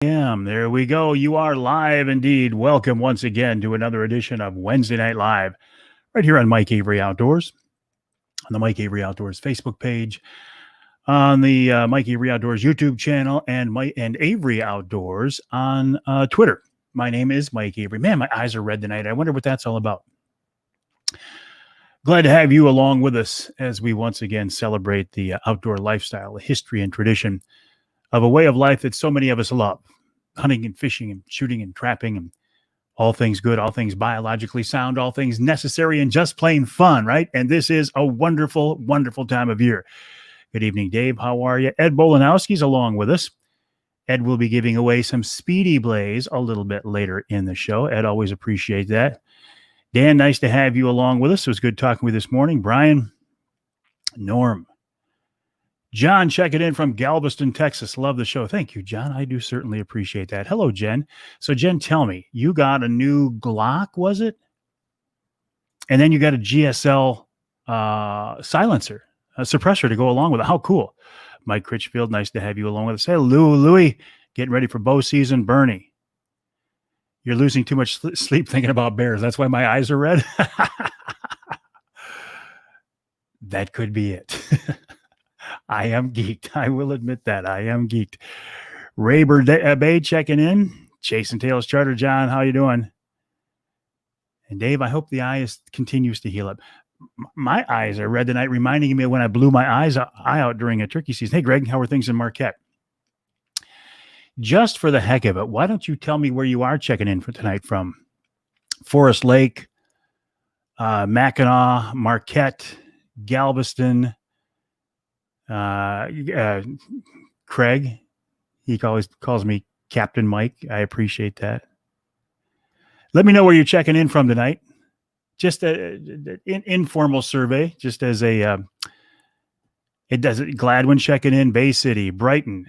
There we go. You are live indeed. Welcome once again to another edition of Wednesday Night Live, right here on Mike Avery Outdoors, on the Mike Avery Outdoors Facebook page, on the Mike Avery Outdoors YouTube channel, and Avery Outdoors on Twitter. My name is Mike Avery. Man, my eyes are red tonight. I wonder what that's all about. Glad to have you along with us as we once again celebrate the outdoor lifestyle, the history and tradition of a way of life that so many of us love. Hunting and fishing and shooting and trapping and all things good, all things biologically sound, all things necessary and just plain fun, right? And this is a wonderful, wonderful time of year. Good evening, Dave. How are you? Ed Bolanowski's along with us. Ed will be giving away some Speedy Blaze a little bit later in the show. Ed, always appreciate that. Dan, nice to have you along with us. It was good talking with you this morning. Brian, Norm, John checking in from Galveston, Texas. Love the show. Thank you, John. I do certainly appreciate that. Hello, Jen. So, Jen, tell me, you got a new Glock, was it? And then you got a GSL silencer, a suppressor to go along with it. How cool. Mike Critchfield, nice to have you along with us. Hey, Louie, getting ready for bow season. Bernie, you're losing too much sleep thinking about bears. That's why my eyes are red. That could be it. I am geeked. I will admit that. I am geeked. Rayber Bay checking in. Chasing Tails Charter. John, how you doing? And Dave, I hope the eye continues to heal up. My eyes are red tonight, reminding me of when I blew my eye out during a turkey season. Hey, Greg, how are things in Marquette? Just for the heck of it, why don't you tell me where you are checking in for tonight from? Forest Lake, Mackinac, Marquette, Galveston, Craig, he always calls me Captain Mike. I appreciate that. Let me know where you're checking in from tonight. Just an informal survey, just as Gladwin checking in, Bay City, Brighton.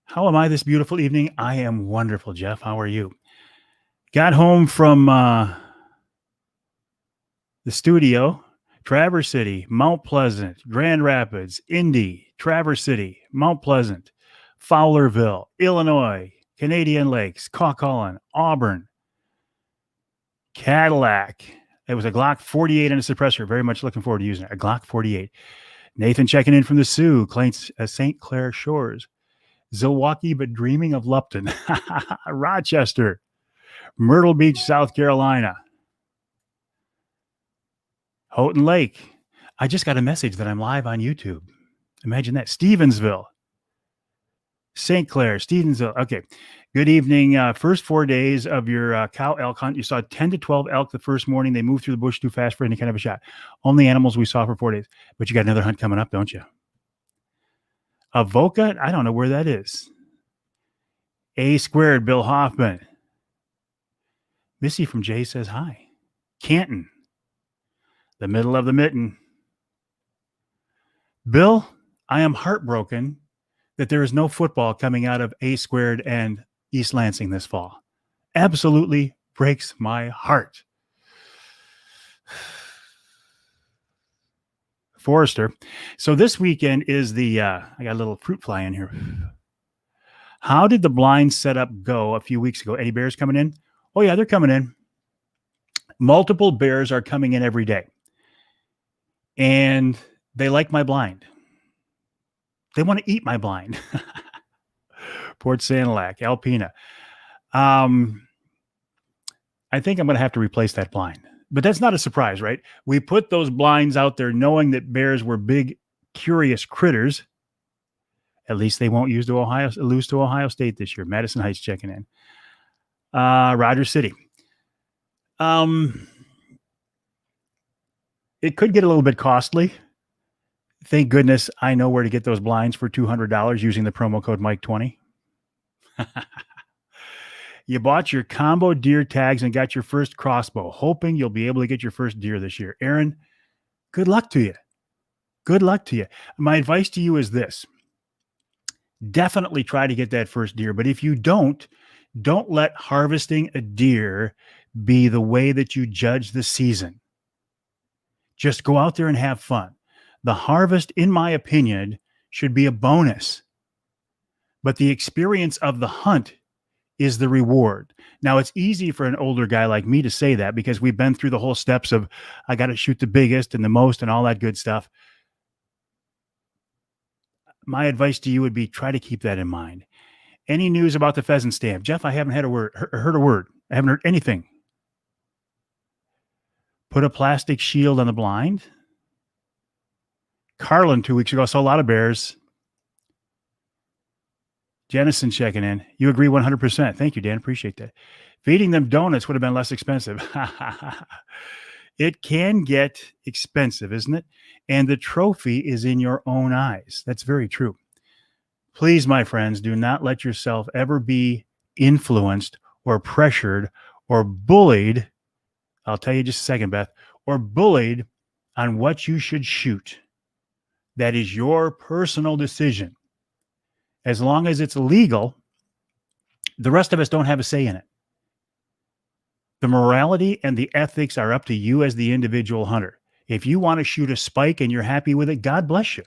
How am I this beautiful evening? I am wonderful, Jeff. How are you? Got home from the studio. Traverse City, Mount Pleasant, Grand Rapids, Indy, Traverse City, Mount Pleasant, Fowlerville, Illinois, Canadian Lakes, Coquitlam, Auburn, Cadillac. It was a Glock 48 and a suppressor. Very much looking forward to using it. A Glock 48. Nathan checking in from the Sioux, St. Clair Shores, Zilwaukee, but dreaming of Lupton, Rochester, Myrtle Beach, South Carolina, Houghton Lake. I just got a message that I'm live on YouTube. Imagine that. Stevensville, St. Clair, Stevensville. Okay. Good evening. First 4 days of your cow elk hunt, you saw 10 to 12 elk the first morning. They moved through the bush too fast for any kind of a shot. Only animals we saw for 4 days. But you got another hunt coming up, don't you? Avoca? I don't know where that is. A squared, Bill Hoffman. Missy from Jay says hi. Canton. The middle of the mitten. Bill, I am heartbroken that there is no football coming out of A squared and East Lansing this fall. Absolutely breaks my heart. Forrester. So this weekend is the, I got a little fruit fly in here. How did the blind setup go a few weeks ago? Any bears coming in? Oh yeah, they're coming in. Multiple bears are coming in every day. And they like my blind. They want to eat my blind. Port Sanilac, Alpena. I think I'm going to have to replace that blind. But that's not a surprise, right? We put those blinds out there knowing that bears were big, curious critters. At least they won't lose to Ohio State this year. Madison Heights checking in. Rogers City. It could get a little bit costly. Thank goodness I know where to get those blinds for $200 using the promo code Mike20. You bought your combo deer tags and got your first crossbow, hoping you'll be able to get your first deer this year. Aaron, good luck to you. Good luck to you. My advice to you is this. Definitely try to get that first deer. But if you don't let harvesting a deer be the way that you judge the season. Just go out there and have fun. The harvest, in my opinion, should be a bonus. but the experience of the hunt is the reward. Now, it's easy for an older guy like me to say that because we've been through the whole steps of I got to shoot the biggest and the most and all that good stuff. My advice to you would be try to keep that in mind. Any news about the pheasant stamp? Jeff, I haven't heard a word. I haven't heard anything. Put a plastic shield on the blind. Carlin 2 weeks ago saw a lot of bears. Jennison checking in. You agree 100%. Thank you, Dan. Appreciate that. Feeding them donuts would have been less expensive. It can get expensive, isn't it? And the trophy is in your own eyes. That's very true. Please, my friends, do not let yourself ever be influenced or pressured or bullied. I'll tell you just a second, Beth, or bullied on what you should shoot. That is your personal decision. As long as it's legal, the rest of us don't have a say in it. The morality and the ethics are up to you as the individual hunter. If you want to shoot a spike and you're happy with it, God bless you.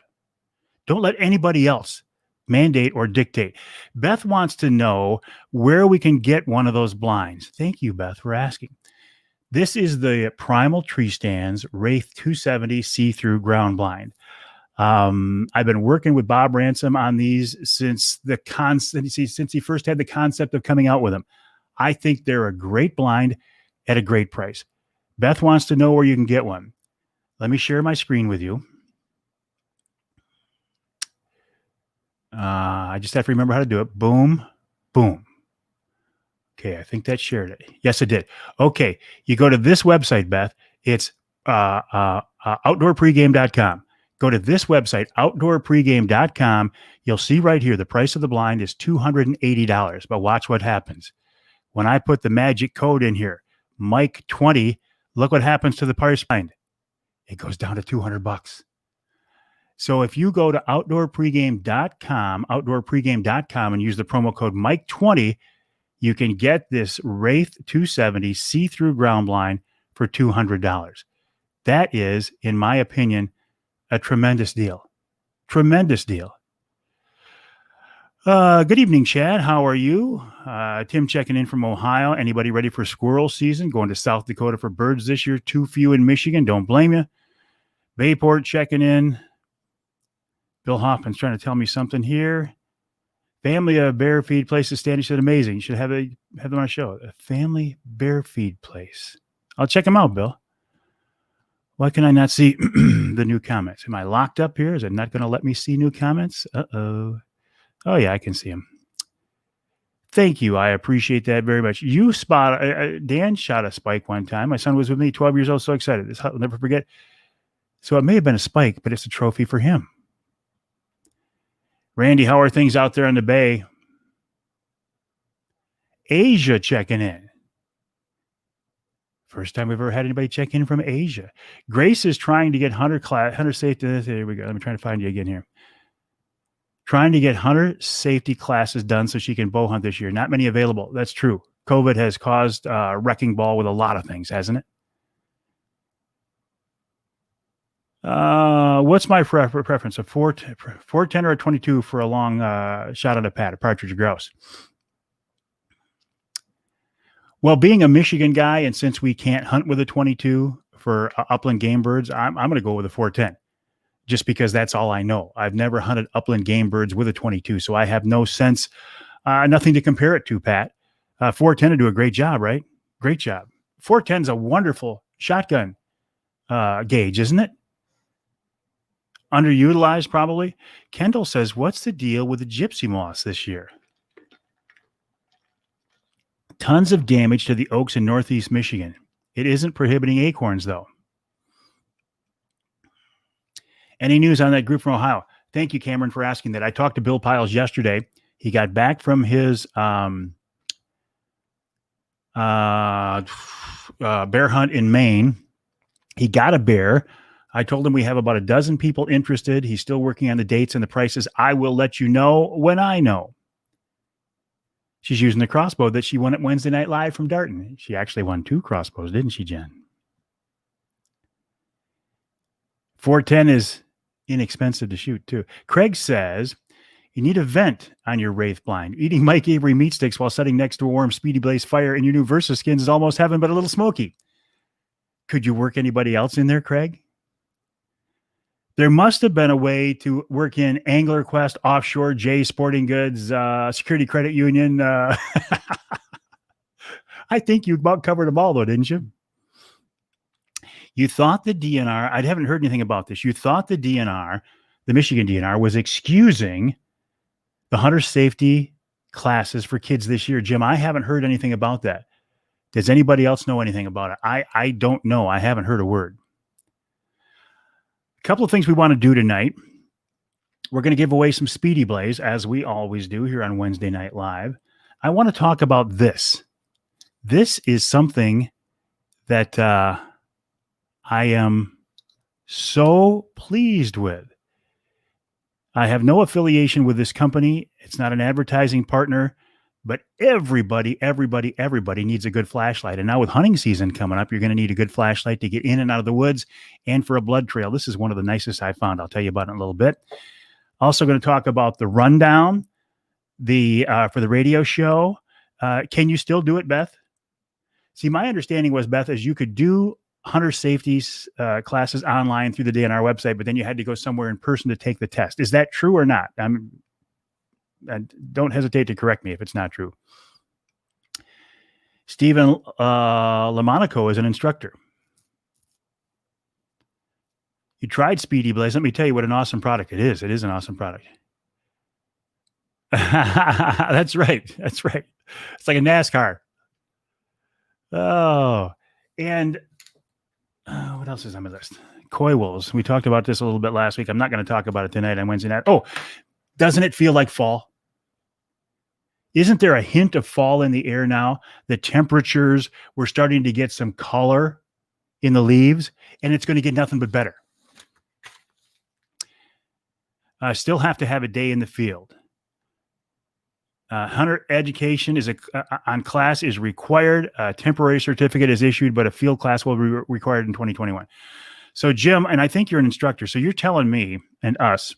Don't let anybody else mandate or dictate. Beth wants to know where we can get one of those blinds. Thank you, Beth, for asking. This is the Primal Tree Stands Wraith 270 see-through ground blind. I've been working with Bob Ransom on these since he first had the concept of coming out with them. I think they're a great blind at a great price. Beth wants to know where you can get one. Let me share my screen with you. I just have to remember how to do it. Boom, boom. Okay, I think that shared it. Yes, it did. Okay, you go to this website, Beth. It's outdoorpregame.com. Go to this website, outdoorpregame.com. You'll see right here, the price of the blind is $280. But watch what happens. When I put the magic code in here, Mike 20, look what happens to the price blind. It goes down to $200. So if you go to outdoorpregame.com, and use the promo code Mike 20, you can get this Wraith 270 see-through ground blind for $200. That is, in my opinion, a tremendous deal. Tremendous deal. Good evening, Chad. How are you? Tim checking in from Ohio. Anybody ready for squirrel season? Going to South Dakota for birds this year. Too few in Michigan. Don't blame you. Bayport checking in. Bill Hoffman's trying to tell me something here. Family of bear feed places standing said amazing. You should have them on a show. A family bear feed place. I'll check them out, Bill. Why can I not see the new comments? Am I locked up here? Is it not going to let me see new comments? Uh-oh. Oh, yeah, I can see them. Thank you. I appreciate that very much. You Dan shot a spike one time. My son was with me, 12 years old, so excited. This I'll never forget. So it may have been a spike, but it's a trophy for him. Randy, how are things out there in the Bay? Asia checking in. First time we've ever had anybody check in from Asia. Grace is trying to get hunter safety. Here we go. Let me try to find you again here. Trying to get hunter safety classes done so she can bow hunt this year. Not many available. That's true. COVID has caused a wrecking ball with a lot of things, hasn't it? What's my preference? A 410 or a 22 for a long shot on a pad, a partridge or grouse? Well, being a Michigan guy, and since we can't hunt with a 22 for upland game birds, I'm going to go with a 410 just because that's all I know. I've never hunted upland game birds with a 22, so I have no sense, nothing to compare it to, Pat. 410 to do a great job, right? Great job. 410 is a wonderful shotgun gauge, isn't it? Underutilized, probably. Kendall says, what's the deal with the gypsy moths this year? Tons of damage to the oaks in Northeast Michigan. It isn't prohibiting acorns, though. Any news on that group from Ohio? Thank you, Cameron, for asking that. I talked to Bill Piles yesterday. He got back from his bear hunt in Maine. He got a bear. I told him we have about a dozen people interested. He's still working on the dates and the prices. I will let you know when I know. She's using the crossbow that she won at Wednesday Night Live from Darton. She actually won 2 crossbows, didn't she, Jen? 410 is inexpensive to shoot, too. Craig says, You need a vent on your Wraith blind. Eating Mike Avery meat sticks while sitting next to a warm Speedy Blaze fire in your new Versa skins is almost heaven, but a little smoky. Could you work anybody else in there, Craig? There must have been a way to work in Angler Quest, Offshore, J Sporting Goods, Security Credit Union. I think you about covered them all, though, didn't you? You thought the DNR, I haven't heard anything about this. You thought the DNR, the Michigan DNR, was excusing the hunter safety classes for kids this year. Jim, I haven't heard anything about that. Does anybody else know anything about it? I don't know. I haven't heard a word. A couple of things we want to do tonight. We're going to give away some Speedy Blaze, as we always do here on Wednesday Night Live. I want to talk about this. This is something that I am so pleased with. I have no affiliation with this company. It's not an advertising partner, but everybody needs a good flashlight. And now with hunting season coming up, you're going to need a good flashlight to get in and out of the woods and for a blood trail. This is one of the nicest I found. I'll tell you about it in a little bit. Also going to talk about the rundown, for the radio show. Can you still do it, Beth? See, my understanding was, Beth, is you could do hunter safety classes online through the DNR website, but then you had to go somewhere in person to take the test. Is that true or not? Don't hesitate to correct me if it's not true. Stephen Lamonaco is an instructor. You tried Speedy Blaze. Let me tell you what an awesome product it is. It is an awesome product. That's right. That's right. It's like a NASCAR. Oh, and what else is on my list? Coy wolves. We talked about this a little bit last week. I'm not going to talk about it tonight on Wednesday night. Oh, doesn't it feel like fall? Isn't there a hint of fall in the air now? The temperatures, we're starting to get some color in the leaves, and it's going to get nothing but better. Still have to have a day in the field. Hunter education is on class is required. A temporary certificate is issued, but a field class will be required in 2021. So, Jim, and I think you're an instructor, so you're telling me and us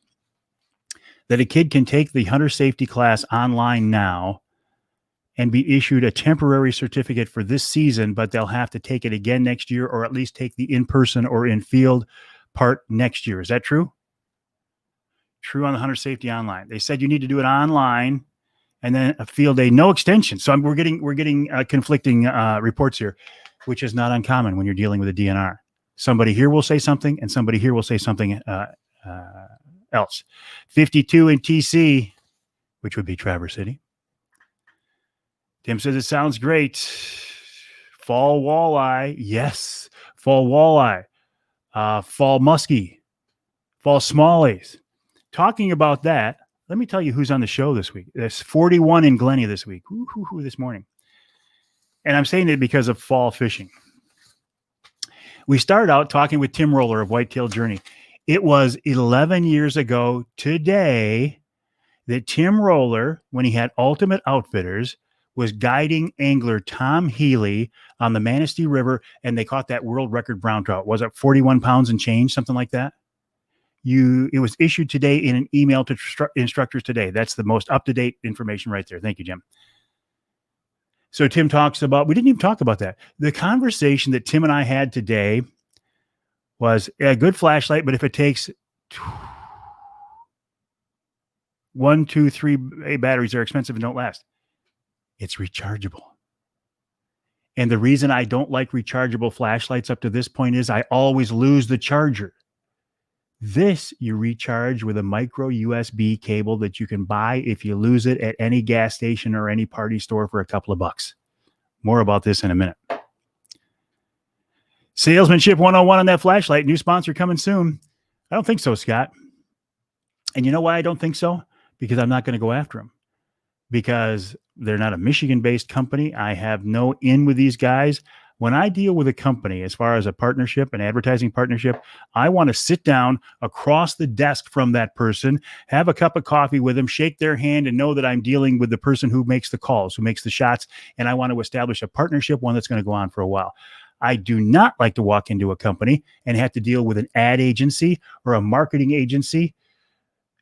that a kid can take the hunter safety class online now and be issued a temporary certificate for this season, but they'll have to take it again next year, or at least take the in-person or in-field part next year. Is that true? True on the hunter safety online. They said you need to do it online and then a field day, no extension. So we're getting conflicting reports here, which is not uncommon when you're dealing with a DNR. Somebody here will say something, and somebody here will say something else. 52 in TC, which would be Traverse City. Tim says it sounds great. Fall walleye, yes. Fall walleye, fall muskie, fall smallies. Talking about that, let me tell you who's on the show this week. There's 41 in Glenny this week. This morning. And I'm saying it because of fall fishing. We started out talking with Tim Roller of Whitetail Journey. It was 11 years ago today that Tim Roller, when he had Ultimate Outfitters, was guiding angler Tom Healy on the Manistee River, and they caught that world record brown trout. Was it 41 pounds and change, something like that? It was issued today in an email to instructors today. That's the most up-to-date information right there. Thank you, Jim. So Tim talks about, we didn't even talk about that. The conversation that Tim and I had today was a good flashlight, but if it takes 1, 2, 3 batteries, they're expensive and don't last. It's rechargeable. And the reason I don't like rechargeable flashlights up to this point is I always lose the charger. This you recharge with a micro USB cable that you can buy if you lose it at any gas station or any party store for a couple of bucks. More about this in a minute. Salesmanship 101 on that flashlight. New sponsor coming soon. I don't think so, Scott. And you know why I don't think so? Because I'm not going to go after them. Because they're not a Michigan-based company. I have no in with these guys. When I deal with a company, as far as a partnership, an advertising partnership, I want to sit down across the desk from that person, have a cup of coffee with them, shake their hand, and know that I'm dealing with the person who makes the calls, who makes the shots, and I want to establish a partnership, one that's going to go on for a while. I do not like to walk into a company and have to deal with an ad agency or a marketing agency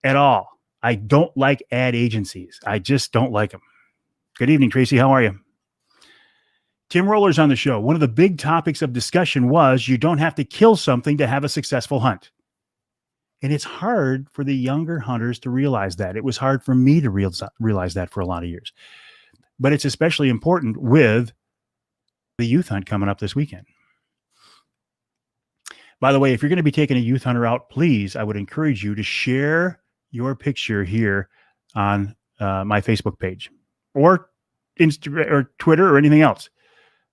at all. I don't like ad agencies. I just don't like them. Good evening, Tracy. How are you? Tim Roller's on the show. One of the big topics of discussion was you don't have to kill something to have a successful hunt. And it's hard for the younger hunters to realize that. It was hard for me to realize that for a lot of years. But it's especially important with the youth hunt coming up this weekend. By the way, if you're going to be taking a youth hunter out, please, I would encourage you to share your picture here on my Facebook page or Instagram or Twitter or anything else.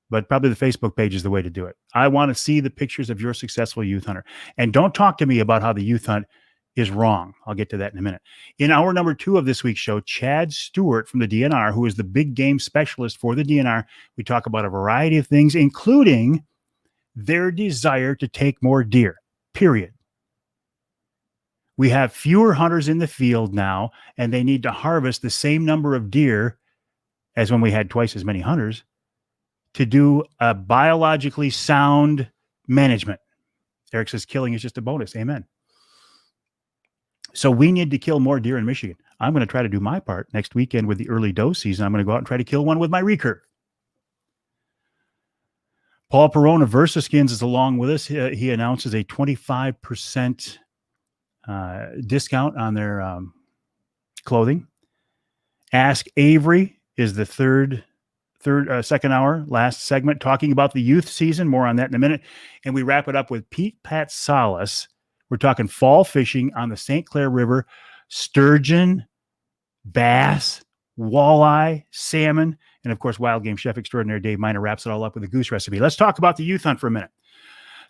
But probably the Facebook page is the way to do it. I want to see the pictures of your successful youth hunter. And don't talk to me about how the youth hunt is wrong. I'll get to that in a minute. In hour number 2 of this week's show, Chad Stewart from the DNR, who is the big game specialist for the DNR, we talk about a variety of things, including their desire to take more deer, period. We have fewer hunters in the field now, and they need to harvest the same number of deer as when we had twice as many hunters to do a biologically sound management. Eric says killing is just a bonus. Amen. So we need to kill more deer in Michigan. I'm going to try to do my part next weekend with the early doe season. I'm going to go out and try to kill one with my recurve. Paul Perone of VersaSkins is along with us. He announces a 25% discount on their clothing. Ask Avery is the second hour, last segment, talking about the youth season. More on that in a minute. And we wrap it up with Pete Patsalis. We're talking fall fishing on the St. Clair River, sturgeon, bass, walleye, salmon, and of course, wild game chef extraordinaire Dave Miner wraps it all up with a goose recipe. Let's talk about the youth hunt for a minute.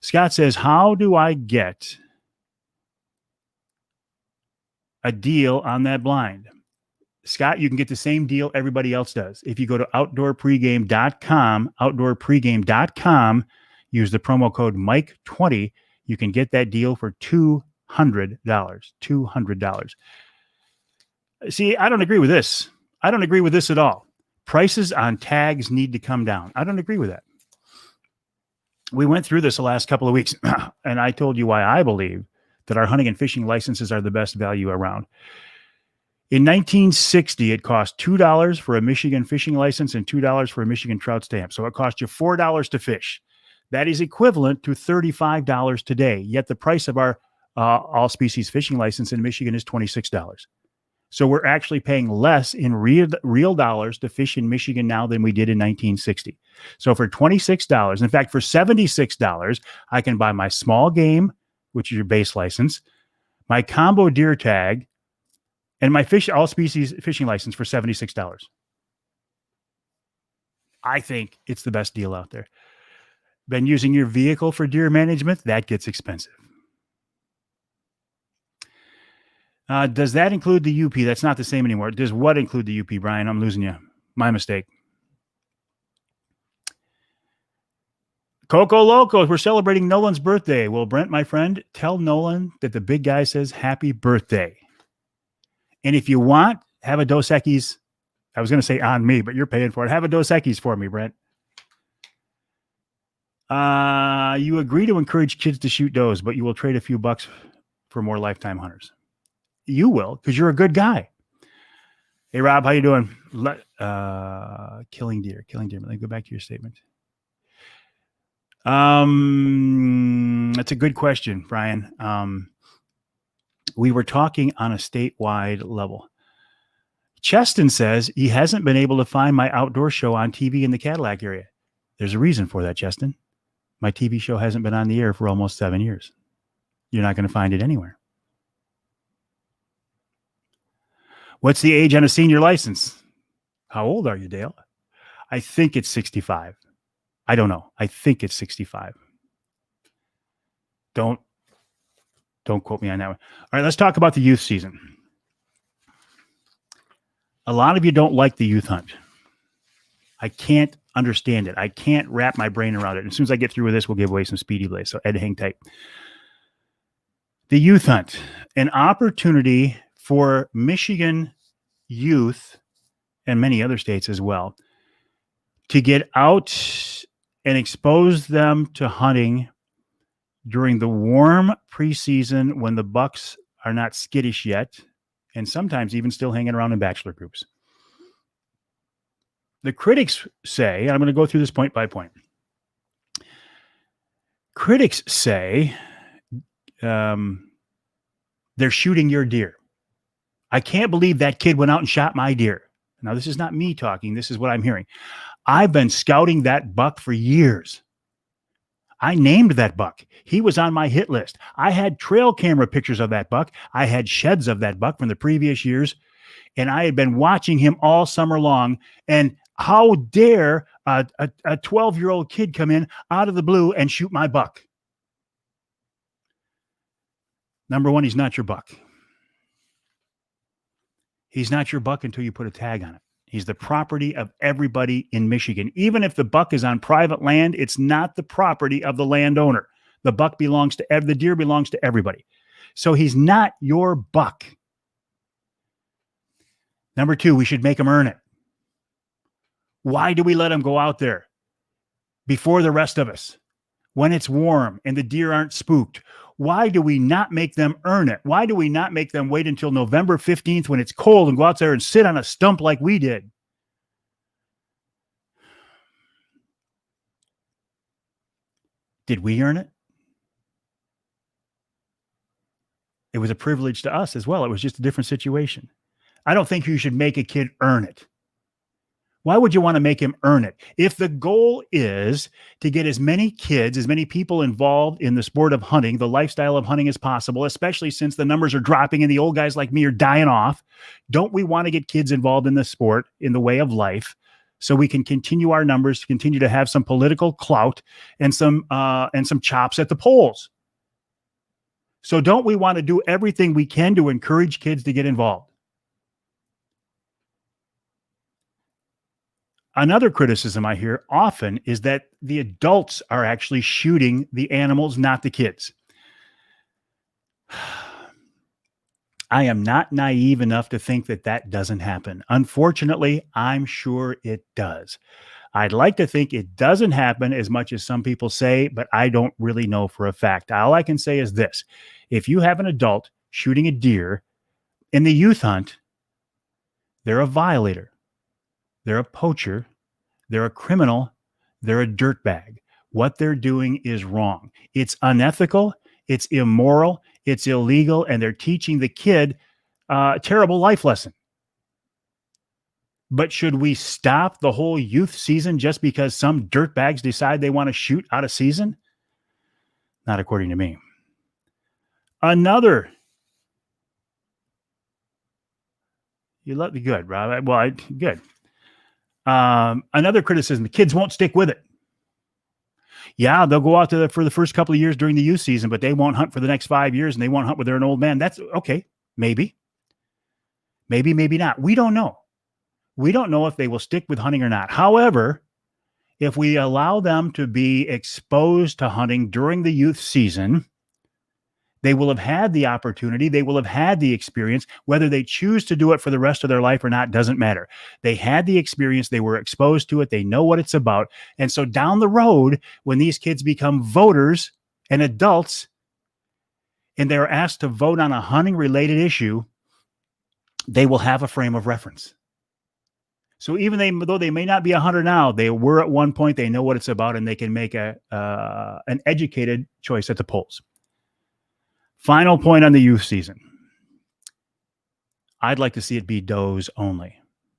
Scott says, how do I get a deal on that blind? Scott, you can get the same deal everybody else does. If you go to outdoorpregame.com, use the promo code Mike20, you can get that deal for $200. $200. See, I don't agree with this. I don't agree with this at all. Prices on tags need to come down. I don't agree with that. We went through this the last couple of weeks, and I told you why I believe that our hunting and fishing licenses are the best value around. In 1960, it cost $2 for a Michigan fishing license and $2 for a Michigan trout stamp. So it cost you $4 to fish. That is equivalent to $35 today. Yet the price of our all species fishing license in Michigan is $26. So we're actually paying less in real dollars to fish in Michigan now than we did in 1960. So for $26, in fact, for $76, I can buy my small game, which is your base license, my combo deer tag, and my all species fishing license for $76. I think it's the best deal out there. Been using your vehicle for deer management? That gets expensive. Does that include the UP? That's not the same anymore. Does what include the UP, Brian? I'm losing you. My mistake. Coco Locos, we're celebrating Nolan's birthday. Well, Brent, my friend, tell Nolan that the big guy says happy birthday. And if you want, have a Dos Equis. I was going to say on me, but you're paying for it. Have a Dos Equis for me, Brent. You agree to encourage kids to shoot does, but you will trade a few bucks for more lifetime hunters. You will, because you're a good guy. Hey, Rob, how you doing? Killing deer. Let me go back to your statement. That's a good question, Brian. We were talking on a statewide level. Cheston says he hasn't been able to find my outdoor show on TV in the Cadillac area. There's a reason for that, Cheston. My TV show hasn't been on the air for almost 7 years. You're not going to find it anywhere. What's the age on a senior license? How old are you, Dale? I think it's 65. I don't know. I think it's 65. Don't quote me on that one. All right, let's talk about the youth season. A lot of you don't like the youth hunt. I can't understand it. I can't wrap my brain around it. As soon as I get through with this, we'll give away some Speedy Blaze. So Ed, hang tight. The youth hunt, an opportunity for Michigan youth and many other states as well to get out and expose them to hunting during the warm preseason when the bucks are not skittish yet and sometimes even still hanging around in bachelor groups. The critics say, and I'm going to go through this point by point. Critics say they're shooting your deer. I can't believe that kid went out and shot my deer. Now, this is not me talking. This is what I'm hearing. I've been scouting that buck for years. I named that buck. He was on my hit list. I had trail camera pictures of that buck. I had sheds of that buck from the previous years. And I had been watching him all summer long. And how dare a 12-year-old kid come in out of the blue and shoot my buck? Number one, he's not your buck. He's not your buck until you put a tag on it. He's the property of everybody in Michigan. Even if the buck is on private land, it's not the property of the landowner. The buck belongs to the deer belongs to everybody. So he's not your buck. Number two, we should make him earn it. Why do we let him go out there before the rest of us when it's warm and the deer aren't spooked? Why do we not make them earn it? Why do we not make them wait until November 15th when it's cold and go out there and sit on a stump like we did? Did we earn it? It was a privilege to us as well. It was just a different situation. I don't think you should make a kid earn it. Why would you want to make him earn it? If the goal is to get as many kids, as many people involved in the sport of hunting, the lifestyle of hunting as possible, especially since the numbers are dropping and the old guys like me are dying off, don't we want to get kids involved in the sport in the way of life so we can continue our numbers, to continue to have some political clout and some chops at the polls? So don't we want to do everything we can to encourage kids to get involved? Another criticism I hear often is that the adults are actually shooting the animals, not the kids. I am not naive enough to think that that doesn't happen. Unfortunately, I'm sure it does. I'd like to think it doesn't happen as much as some people say, but I don't really know for a fact. All I can say is this. If you have an adult shooting a deer in the youth hunt, they're a violator. They're a poacher. They're a criminal. They're a dirtbag. What they're doing is wrong. It's unethical. It's immoral. It's illegal. And they're teaching the kid a terrible life lesson. But should we stop the whole youth season just because some dirtbags decide they want to shoot out of season? Not according to me. You let me good, Rob. Well, good. Another criticism, the kids won't stick with it. Yeah, they'll go out for the first couple of years during the youth season, but they won't hunt for the next 5 years and they won't hunt when they're an old man. That's okay. Maybe, maybe not. We don't know. We don't know if they will stick with hunting or not. However, if we allow them to be exposed to hunting during the youth season, they will have had the opportunity. They will have had the experience. Whether they choose to do it for the rest of their life or not doesn't matter. They had the experience. They were exposed to it. They know what it's about. And so down the road, when these kids become voters and adults, and they're asked to vote on a hunting-related issue, they will have a frame of reference. So even though they may not be a hunter now, they were at one point. They know what it's about, and they can make an educated choice at the polls. Final point on the youth season. I'd like to see it be does only,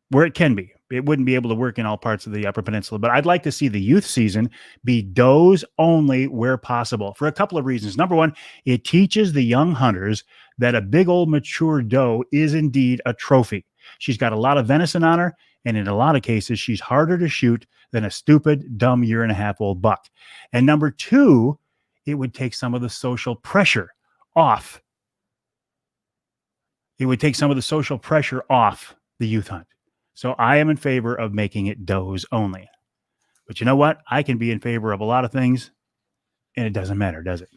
where it can be. It wouldn't be able to work in all parts of the Upper Peninsula, but I'd like to see the youth season be does only where possible for a couple of reasons. Number one, it teaches the young hunters that a big old mature doe is indeed a trophy. She's got a lot of venison on her, and in a lot of cases, she's harder to shoot than a stupid, dumb year-and-a-half-old buck. And number two, it would take some of the social pressure off. It would take some of the social pressure off the youth hunt. So I am in favor of making it does only. But you know what? I can be in favor of a lot of things, and it doesn't matter, does it?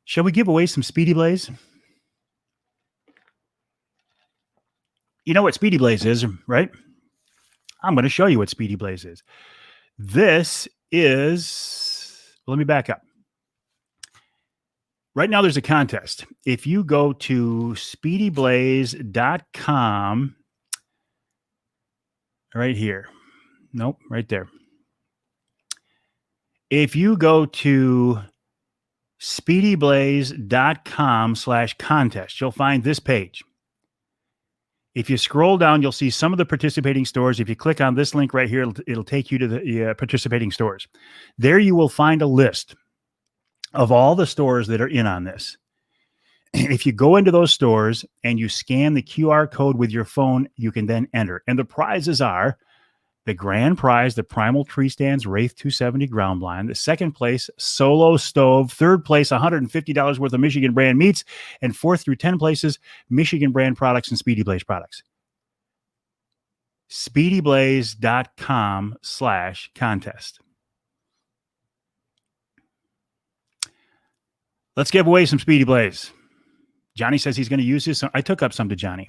Shall we give away some Speedy Blaze? You know what Speedy Blaze is, right? I'm going to show you what Speedy Blaze is. This is, let me back up. Right now, there's a contest. If you go to speedyblaze.com, right here. Nope, right there. If you go to speedyblaze.com/contest, you'll find this page. If you scroll down, you'll see some of the participating stores. If you click on this link right here, it'll take you to the participating stores. There you will find a list of all the stores that are in on this. If you go into those stores and you scan the QR code with your phone, you can then enter. And the prizes are the grand prize, the Primal Tree Stands Wraith 270 ground blind. The second place, Solo Stove. Third place, $150 worth of Michigan brand meats. And fourth through 10 places, Michigan brand products and Speedy Blaze products. speedyblaze.com/contest. Let's give away some Speedy Blaze. Johnny says he's going to use this. I took up some to Johnny.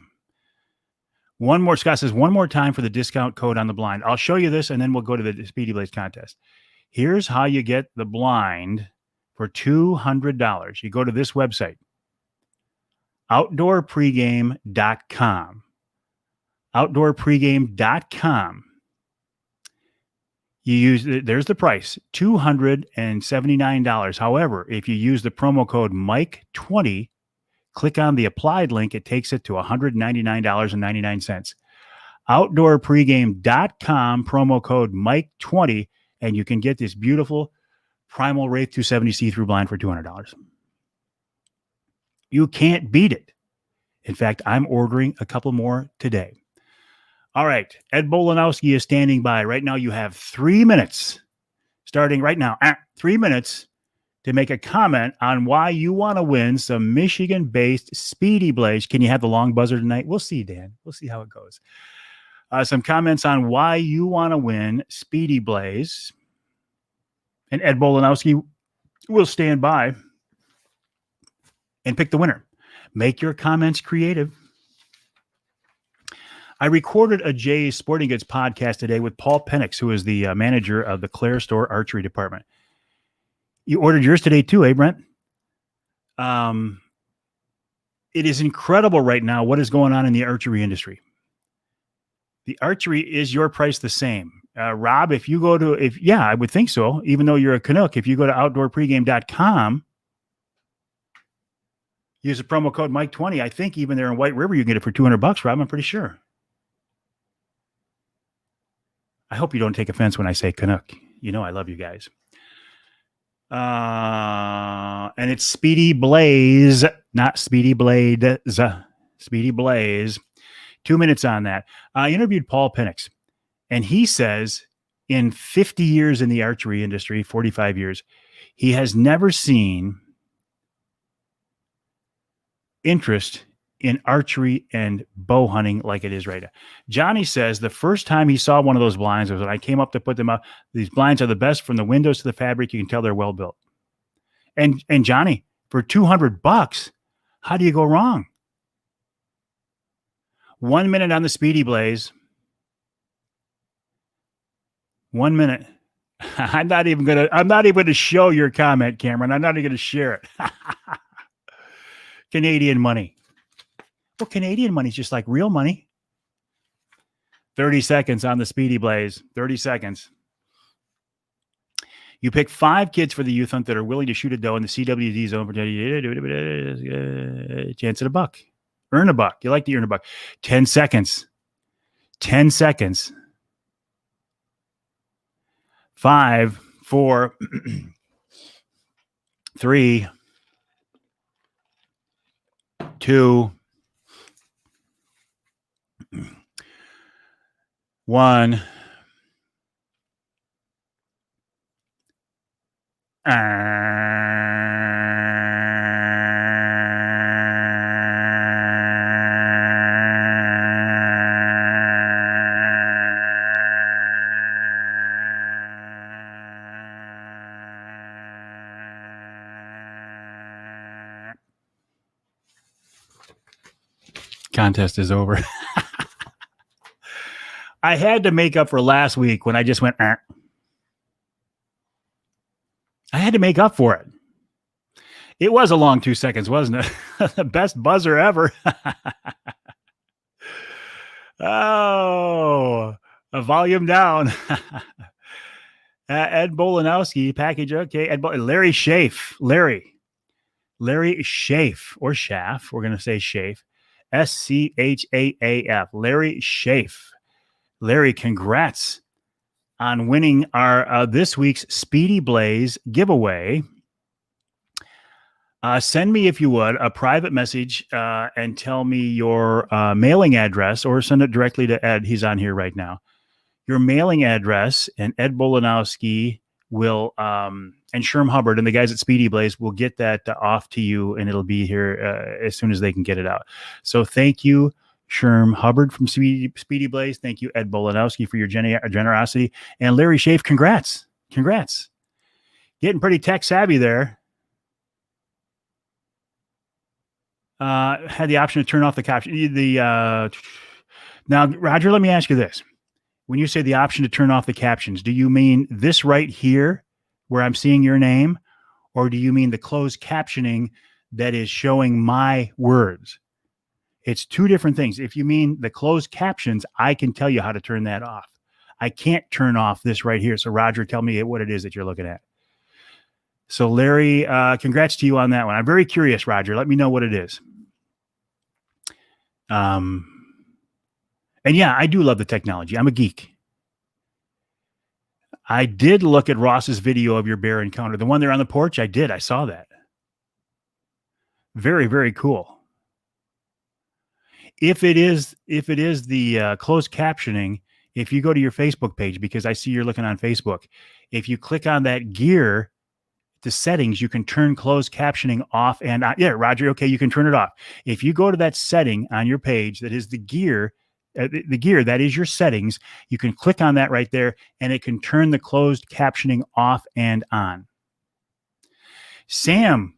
One more, Scott says, one more time for the discount code on the blind. I'll show you this, and then we'll go to the Speedy Blaze contest. Here's how you get the blind for $200. You go to this website, outdoorpregame.com. Outdoorpregame.com. You use, there's the price, $279. However, if you use the promo code Mike20, click on the applied link, it takes it to $199.99. Outdoorpregame.com, promo code Mike20, and you can get this beautiful Primal Wraith 270 see-through blind for $200. You can't beat it. In fact, I'm ordering a couple more today. All right, Ed Bolanowski is standing by. Right now, you have 3 minutes, starting right now, 3 minutes to make a comment on why you want to win some Michigan-based Speedy Blaze. Can you have the long buzzer tonight? We'll see, Dan. We'll see how it goes. Some comments on why you want to win Speedy Blaze. And Ed Bolanowski will stand by and pick the winner. Make your comments creative. I recorded a Jay's Sporting Goods podcast today with Paul Penix, who is the manager of the Claire Store Archery Department. You ordered yours today too, eh, Brent? It is incredible right now what is going on in the archery industry. The archery, is your price the same? Rob, if you go to, I would think so, even though you're a Canuck, if you go to outdoorpregame.com, use the promo code Mike20, I think even there in White River, you can get it for $200, Rob, I'm pretty sure. I hope you don't take offense when I say Canuck. You know I love you guys. And it's Speedy Blaze, not Speedy Blade. Speedy Blaze. 2 minutes on that. I interviewed Paul Penix, and he says in 50 years in the archery industry, 45 years, he has never seen interest in archery and bow hunting like it is right now. Johnny says the first time he saw one of those blinds was when I came up to put them up. These blinds are the best, from the windows to the fabric. You can tell they're well built. And Johnny, for $200, how do you go wrong? 1 minute on the Speedy Blaze. 1 minute. I'm not even gonna show your comment, Cameron. I'm not even gonna share it. Canadian money. Well, Canadian money is just like real money. 30 seconds on the Speedy Blaze. 30 seconds. You pick 5 kids for the youth hunt that are willing to shoot a doe in the CWD zone for chance at a buck. Earn a buck. You like to earn a buck. 10 seconds. 10 seconds. 5, 4, 3, 2, 1. Contest is over. I had to make up for last week when I just went, I had to make up for it. It was a long 2 seconds, wasn't it? The best buzzer ever. Oh, a volume down. Ed Bolanowski, package. Okay. Larry Schaaf. Larry Schaaf or Schaaf. We're going to say Schaaf. Schaaf. Larry Schaaf. Larry, congrats on winning our this week's Speedy Blaze giveaway. Send me, if you would, a private message and tell me your mailing address, or send it directly to Ed. He's on here right now. Your mailing address, and Ed Bolanowski will, and Sherm Hubbard and the guys at Speedy Blaze will get that off to you, and it'll be here as soon as they can get it out. So thank you, Sherm Hubbard from Speedy Blaze. Thank you, Ed Bolanowski, for your generosity. And Larry Schaaf, congrats. Getting pretty tech savvy there. Had the option to turn off the caption. Now, Roger, let me ask you this. When you say the option to turn off the captions, do you mean this right here where I'm seeing your name, or do you mean the closed captioning that is showing my words? It's two different things. If you mean the closed captions, I can tell you how to turn that off. I can't turn off this right here. So Roger, tell me what it is that you're looking at. So Larry, congrats to you on that one. I'm very curious, Roger. Let me know what it is. And yeah, I do love the technology. I'm a geek. I did look at Ross's video of your bear encounter. The one there on the porch, I did. I saw that. Very, very cool. If it is the closed captioning, if you go to your Facebook page, because I see you're looking on Facebook, if you click on that gear, the settings, you can turn closed captioning off and on. Yeah, Roger. Okay, you can turn it off. If you go to that setting on your page that is the gear that is your settings, you can click on that right there, and it can turn the closed captioning off and on. Sam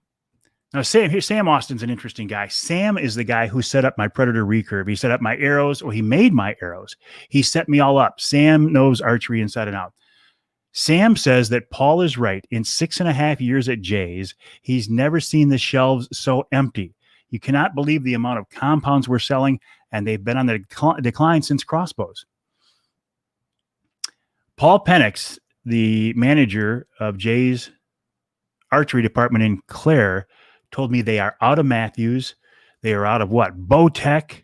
Austin's an interesting guy. Sam is the guy who set up my Predator recurve. He set up my arrows, or he made my arrows. He set me all up. Sam knows archery inside and out. Sam says that Paul is right. In 6.5 years at Jay's, he's never seen the shelves so empty. You cannot believe the amount of compounds we're selling, and they've been on the decline since crossbows. Paul Penix, the manager of Jay's archery department in Clare, told me they are out of Matthews. They are out of what? Bowtech.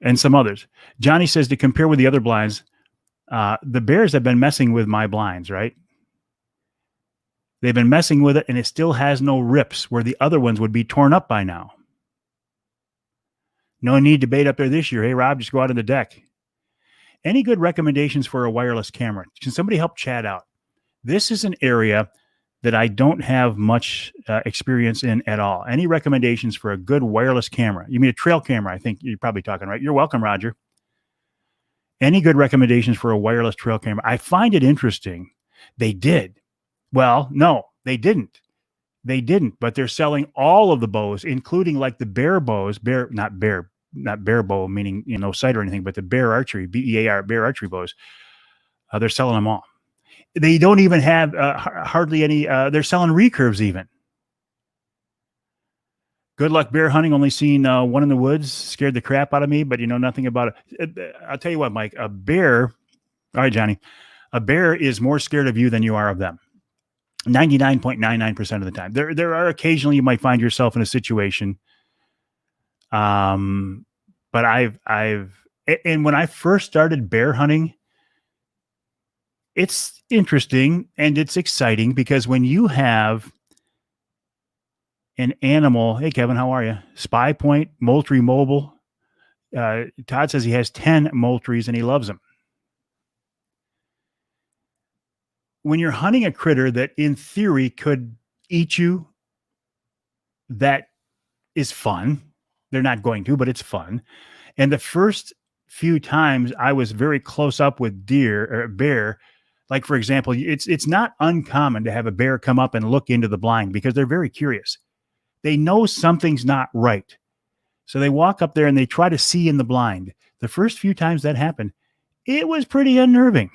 And some others. Johnny says, to compare with the other blinds, the bears have been messing with my blinds, right? They've been messing with it, and it still has no rips where the other ones would be torn up by now. No need to bait up there this year. Hey, Rob, just go out on the deck. Any good recommendations for a wireless camera? Can somebody help Chad out? This is an area that I don't have much experience in at all. Any recommendations for a good wireless camera? You mean a trail camera? I think you're probably talking, right? You're welcome, Roger. Any good recommendations for a wireless trail camera? I find it interesting. They did. Well, no, they didn't. But they're selling all of the bows, including like the bear bows, not bear bow, meaning, no sight or anything, but the bear archery, BEAR, bear archery bows. They're selling them all. They don't even have hardly any. They're selling recurves even. Good luck bear hunting. Only seen one in the woods. Scared the crap out of me, but you know nothing about it. I'll tell you what, Mike. A bear. All right, Johnny. A bear is more scared of you than you are of them. 99.99% of the time. There are occasionally you might find yourself in a situation. But and when I first started bear hunting, it's interesting and it's exciting because when you have an animal, hey Kevin, how are you? Spy Point, Moultrie Mobile. Todd says he has 10 Moultries and he loves them. When you're hunting a critter that in theory could eat you, that is fun. They're not going to, but it's fun. And the first few times I was very close up with deer or bear, like for example, it's not uncommon to have a bear come up and look into the blind because they're very curious. They know something's not right. So they walk up there and they try to see in the blind. The first few times that happened, it was pretty unnerving.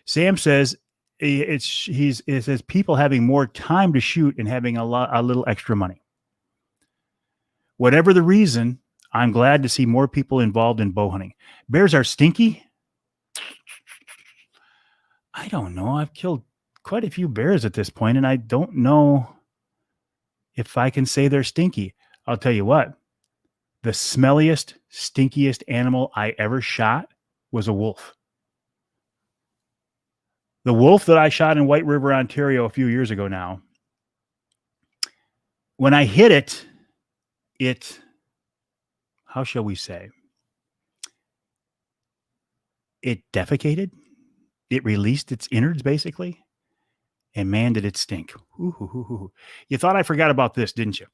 Sam says it says people having more time to shoot and having a little extra money. Whatever the reason, I'm glad to see more people involved in bow hunting. Bears are stinky. I don't know. I've killed quite a few bears at this point, and I don't know if I can say they're stinky. I'll tell you what, the smelliest, stinkiest animal I ever shot was a wolf. The wolf that I shot in White River, Ontario a few years ago now, when I hit it, how shall we say, it defecated. It released its innards, basically. And man, did it stink. Ooh. You thought I forgot about this, didn't you?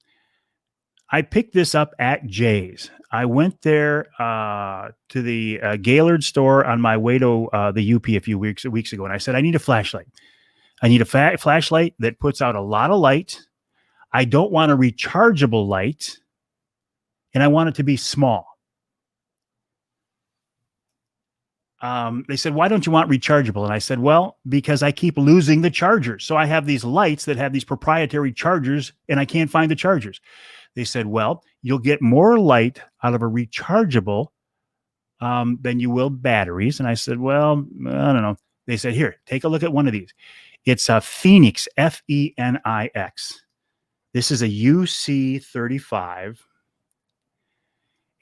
I picked this up at Jay's. I went there to the Gaylord store on my way to the UP a few weeks ago, and I said, I need a flashlight. I need a flashlight that puts out a lot of light. I don't want a rechargeable light, and I want it to be small. They said, why don't you want rechargeable? And I said, well, because I keep losing the chargers. So I have these lights that have these proprietary chargers, and I can't find the chargers. They said, well, you'll get more light out of a rechargeable than you will batteries. And I said, well, I don't know. They said, here, take a look at one of these. It's a Phoenix, F-E-N-I-X. This is a UC35,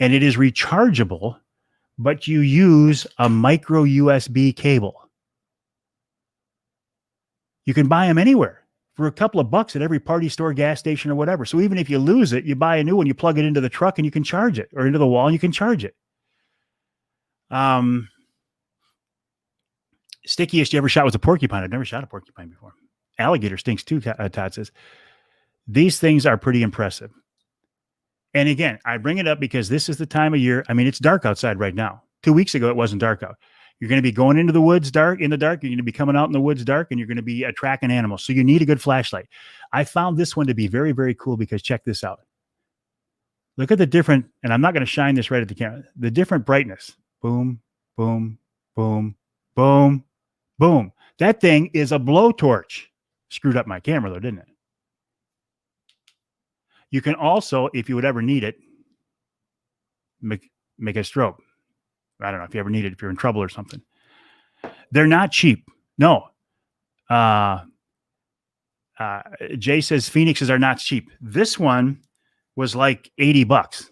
and it is rechargeable, but you use a micro USB cable. You can buy them anywhere for a couple of bucks at every party store, gas station, or whatever. So even if you lose it, you buy a new one, you plug it into the truck and you can charge it, or into the wall and you can charge it. Stickiest you ever shot was a porcupine. I've never shot a porcupine before. Alligator stinks too, Todd says. These things are pretty impressive. And again, I bring it up because this is the time of year. I mean, it's dark outside right now. 2 weeks ago, it wasn't dark out. You're going to be going into the woods in the dark. You're going to be coming out in the woods dark, and you're going to be tracking animals. So you need a good flashlight. I found this one to be very, very cool because check this out. Look at the different, and I'm not going to shine this right at the camera, the different brightness. Boom, boom, boom, boom, boom. That thing is a blowtorch. Screwed up my camera though, didn't it? You can also, if you would ever need it, make a strobe. I don't know if you ever need it, if you're in trouble or something. They're not cheap. No. Jay says Phoenixes are not cheap. This one was like $80.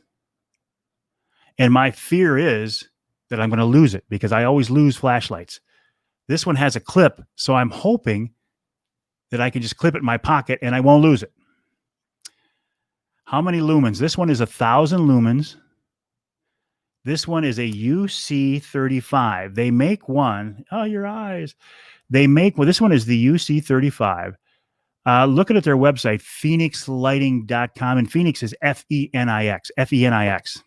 And my fear is that I'm going to lose it because I always lose flashlights. This one has a clip, so I'm hoping that I can just clip it in my pocket and I won't lose it. How many lumens? This one is 1,000 lumens. This one is a UC35. They make one. Oh, your eyes. They make, well, this one is the UC35. Look at their website, phoenixlighting.com. And Phoenix is F-E-N-I-X. F-E-N-I-X.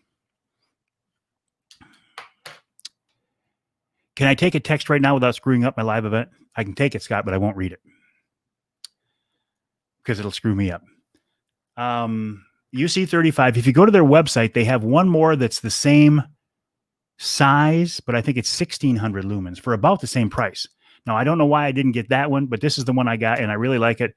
Can I take a text right now without screwing up my live event? I can take it, Scott, but I won't read it because it'll screw me up. UC35, if you go to their website, they have one more that's the same size, but I think it's 1,600 lumens for about the same price. Now, I don't know why I didn't get that one, but this is the one I got, and I really like it.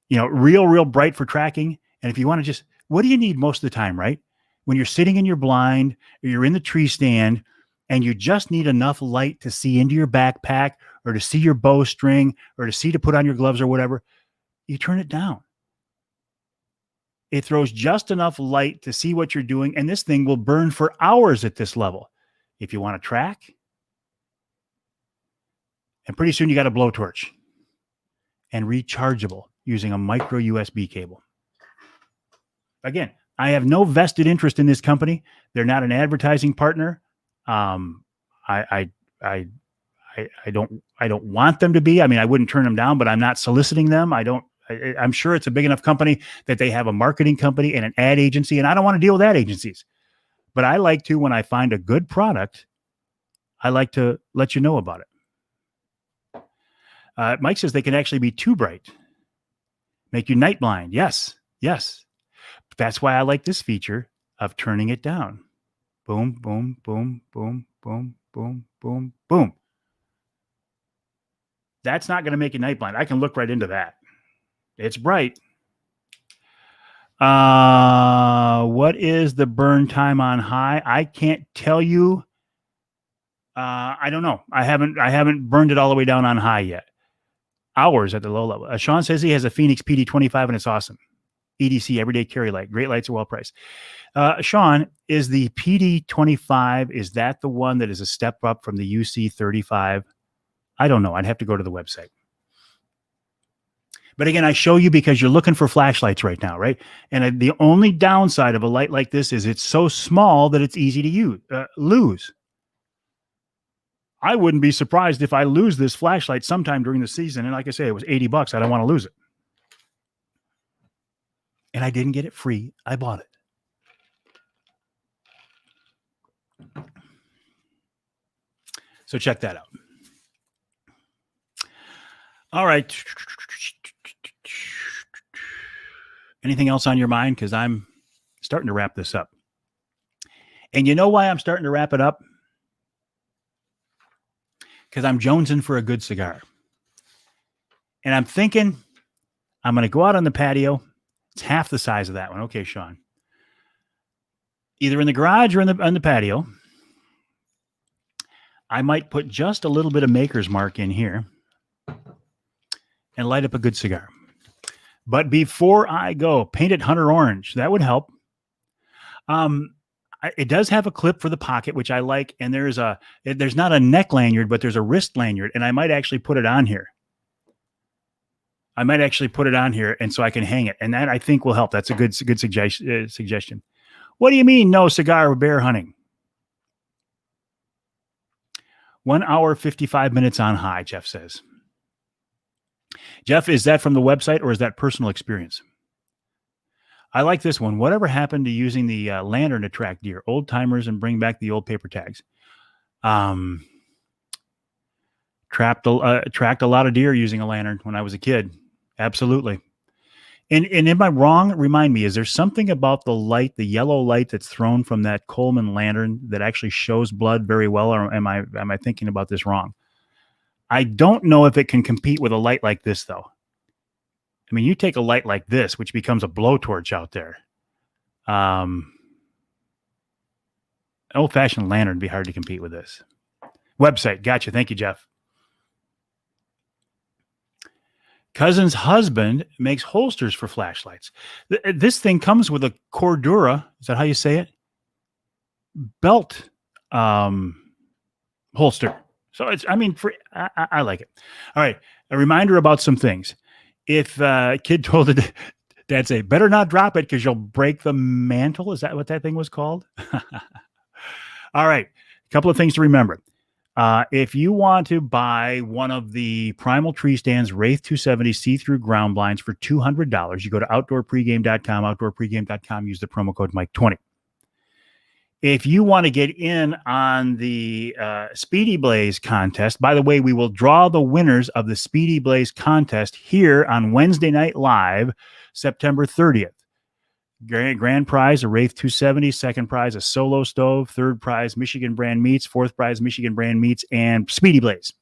Real bright for tracking. And if you want to just, what do you need most of the time, right? When you're sitting in your blind, or you're in the tree stand, and you just need enough light to see into your backpack, or to see your bowstring, or to put on your gloves or whatever, you turn it down. It throws just enough light to see what you're doing, and this thing will burn for hours at this level. If you want to track, and pretty soon you got a blowtorch and rechargeable using a micro USB cable. Again, I have no vested interest in this company. They're not an advertising partner. I don't want them to be. I mean, I wouldn't turn them down, but I'm not soliciting them. I'm sure it's a big enough company that they have a marketing company and an ad agency, and I don't want to deal with ad agencies. But I like to, when I find a good product, I like to let you know about it. Mike says they can actually be too bright, make you night blind. Yes. That's why I like this feature of turning it down. Boom, boom, boom, boom, boom, boom, boom, boom. That's not going to make you night blind. I can look right into that. It's bright. What is the burn time on high? I can't tell you. I don't know. I haven't burned it all the way down on high yet. Hours at the low level. Sean says he has a Phoenix PD25 and it's awesome. EDC, everyday carry light. Great lights are well priced. Sean, is the PD25, is that the one that is a step up from the UC35? I don't know. I'd have to go to the website. But again, I show you because you're looking for flashlights right now, right? And the only downside of a light like this is it's so small that it's easy to lose. I wouldn't be surprised if I lose this flashlight sometime during the season. And like I say, it was $80. I don't want to lose it. And I didn't get it free. I bought it. So check that out. All right. Anything else on your mind? Because I'm starting to wrap this up. And you know why I'm starting to wrap it up? Because I'm jonesing for a good cigar. And I'm thinking I'm going to go out on the patio. It's half the size of that one. Okay, Sean. Either in the garage or on the patio. I might put just a little bit of Maker's Mark in here and light up a good cigar. But before I go, paint it Hunter Orange. That would help. It does have a clip for the pocket, which I like. And there's not a neck lanyard, but there's a wrist lanyard. And I might actually put it on here. And so I can hang it. And that I think will help. That's a good suggestion. What do you mean no cigar or bear hunting? 1 hour, 55 minutes on high, Jeff says. Jeff, is that from the website or is that personal experience? I like this one. Whatever happened to using the lantern to track deer? Old timers and bring back the old paper tags. Tracked a lot of deer using a lantern when I was a kid. Absolutely. And am I wrong? Remind me, is there something about the light, the yellow light that's thrown from that Coleman lantern that actually shows blood very well? Or am I thinking about this wrong? I don't know if it can compete with a light like this, though. I mean, you take a light like this, which becomes a blowtorch out there. An old-fashioned lantern would be hard to compete with this. Website. Gotcha. Thank you, Jeff. Cousin's husband makes holsters for flashlights. This thing comes with a Cordura. Is that how you say it? Belt holster. So I like it. All right. A reminder about some things. If kid told it, dad say, better not drop it because you'll break the mantle. Is that what that thing was called? All right. A couple of things to remember. If you want to buy one of the Primal Tree Stands Wraith 270 see-through ground blinds for $200, you go to outdoorpregame.com, use the promo code Mike20. If you want to get in on the Speedy Blaze contest, by the way, we will draw the winners of the Speedy Blaze contest here on Wednesday Night Live, September 30th. Grand prize, a Wraith 270. Second prize, a Solo Stove. Third prize, Michigan brand meats. Fourth prize, Michigan brand meats and Speedy Blaze.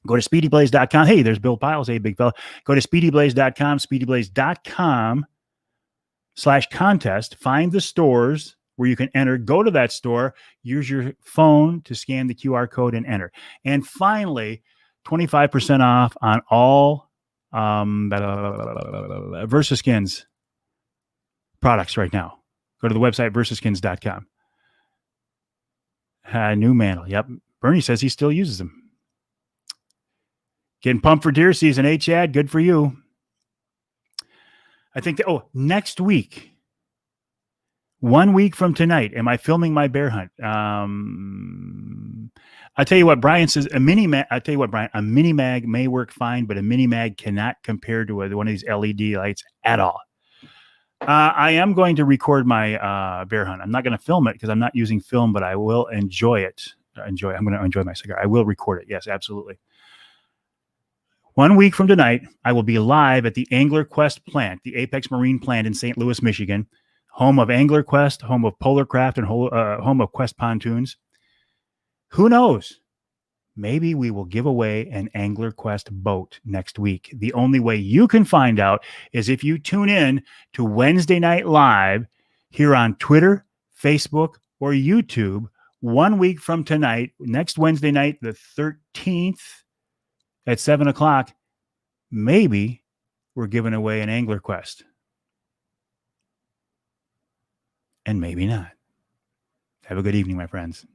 Go to speedyblaze.com. Hey, there's Bill Piles. Hey, big fella. Go to speedyblaze.com, speedyblaze.com/contest. Find the stores where you can enter. Go to that store. Use your phone to scan the QR code and enter. And finally, 25% off on all VersaSkins products right now. Go to the website, versaskins.com. New mantle. Yep. Bernie says he still uses them. Getting pumped for deer season, eh, Chad? Good for you. I think next week, 1 week from tonight, am I filming my bear hunt? I tell you what, Brian says a mini mag. I tell you what, Brian, a mini mag may work fine, but a mini mag cannot compare to one of these LED lights at all. I am going to record my bear hunt. I'm not going to film it because I'm not using film, but I will enjoy it. I'm going to enjoy my cigar. I will record it. Yes, absolutely. 1 week from tonight, I will be live at the Angler Quest plant, the Apex Marine plant in St. Louis, Michigan, home of Angler Quest, home of Polar Craft, and home of Quest Pontoons. Who knows? maybe we will give away an Angler Quest boat next week. The only way you can find out is if you tune in to Wednesday Night Live here on Twitter, Facebook, or YouTube 1 week from tonight, next Wednesday night, the 13th at 7 o'clock. Maybe we're giving away an Angler Quest. And maybe not. Have a good evening, my friends.